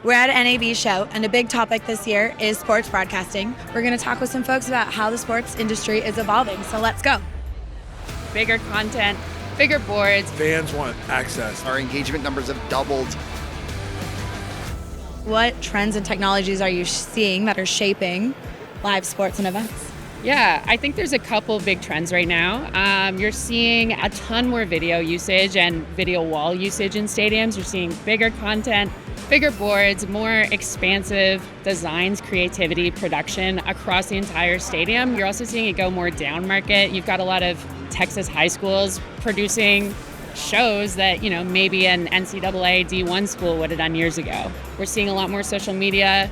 We're at NAB Show, and a big topic this year is sports broadcasting. We're going to talk with some folks about how the sports industry is evolving, so let's go. Bigger content, bigger boards. Fans want access. Our engagement numbers have doubled. What trends and technologies are you seeing that are shaping live sports and events? Yeah, I think there's a couple big trends right now. You're seeing a ton more video usage and video wall usage in stadiums. You're seeing bigger content, bigger boards, more expansive designs, creativity, production across the entire stadium. You're also seeing it go more down market. You've got a lot of Texas high schools producing shows that, maybe an NCAA D1 school would have done years ago. We're seeing a lot more social media,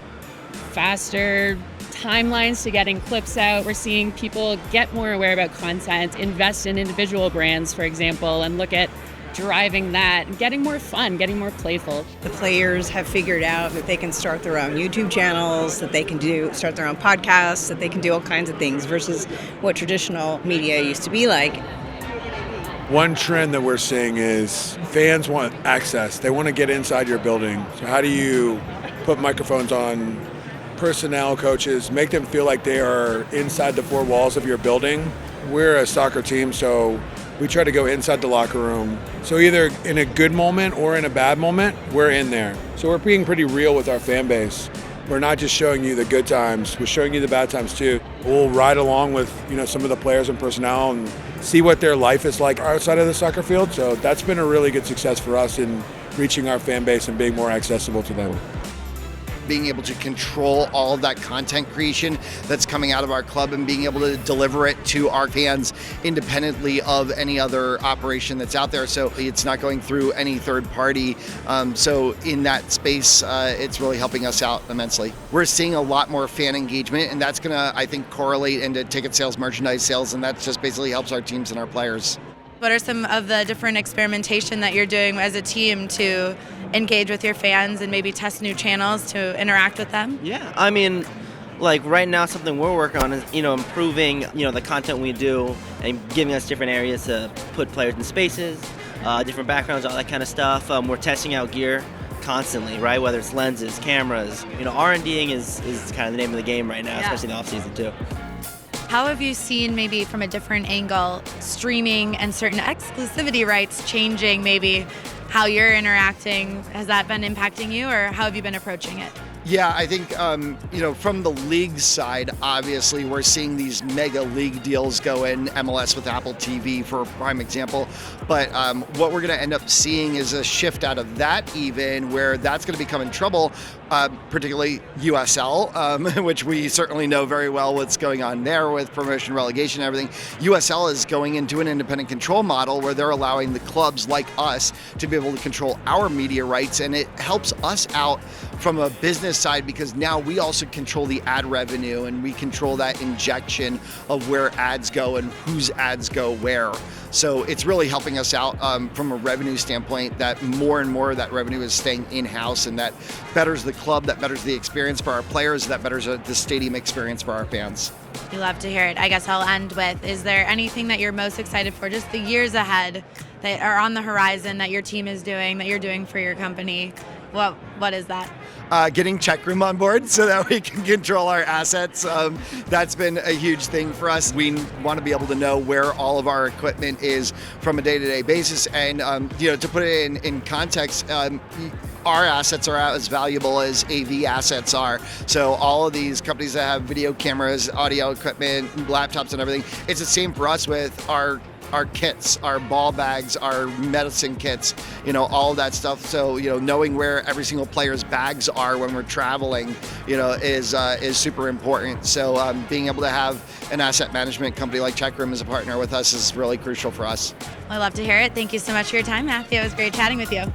faster timelines to getting clips out. We're seeing people get more aware about content, invest in individual brands, for example, and look at driving that, getting more fun, getting more playful. The players have figured out that they can start their own YouTube channels, that they can start their own podcasts, that they can do all kinds of things versus what traditional media used to be like. One trend that we're seeing is fans want access. They want to get inside your building. So how do you put microphones on personnel, coaches, make them feel like they are inside the four walls of your building? We're a soccer team, so we try to go inside the locker room. So either in a good moment or in a bad moment, we're in there. So we're being pretty real with our fan base. We're not just showing you the good times, we're showing you the bad times too. We'll ride along with some of the players and personnel and see what their life is like outside of the soccer field. So that's been a really good success for us in reaching our fan base and being more accessible to them. Being able to control all of that content creation that's coming out of our club and being able to deliver it to our fans independently of any other operation that's out there. So it's not going through any third party. So in that space, it's really helping us out immensely. We're seeing a lot more fan engagement, and that's going to, I think, correlate into ticket sales, merchandise sales, and that just basically helps our teams and our players. What are some of the different experimentation that you're doing as a team to engage with your fans and maybe test new channels to interact with them? Yeah, I mean, like right now something we're working on is, improving, the content we do and giving us different areas to put players in spaces, different backgrounds, all that kind of stuff. We're testing out gear constantly, right? Whether it's lenses, cameras, R&Ding is kind of the name of the game right now, especially in the off season too. How have you seen, maybe from a different angle, streaming and certain exclusivity rights changing maybe how you're interacting? Has that been impacting you, or how have you been approaching it? Yeah, I think, from the league side, obviously, we're seeing these mega league deals go in, MLS with Apple TV for a prime example. But what we're going to end up seeing is a shift out of that even, where that's going to become in trouble, particularly USL, which we certainly know very well what's going on there with promotion, relegation, and everything. USL is going into an independent control model where they're allowing the clubs like us to be able to control our media rights, and it helps us out from a business side because now we also control the ad revenue and we control that injection of where ads go and whose ads go where. So it's really helping us out from a revenue standpoint, that more and more of that revenue is staying in-house, and that betters the club, that betters the experience for our players, that betters the stadium experience for our fans. You love to hear it. I guess I'll end with, is there anything that you're most excited for, just the years ahead that are on the horizon that your team is doing, that you're doing for your company? What is that? Getting Check Room on board so that we can control our assets. That's been a huge thing for us. We want to be able to know where all of our equipment is from a day-to-day basis. And, to put it in context, our assets are as valuable as AV assets are. So all of these companies that have video cameras, audio equipment, laptops and everything, it's the same for us with our kits, our ball bags, our medicine kits, all of that stuff. So, knowing where every single player's bags are when we're traveling, is super important. So being able to have an asset management company like Check Room as a partner with us is really crucial for us. I love to hear it. Thank you so much for your time, Matthew. It was great chatting with you.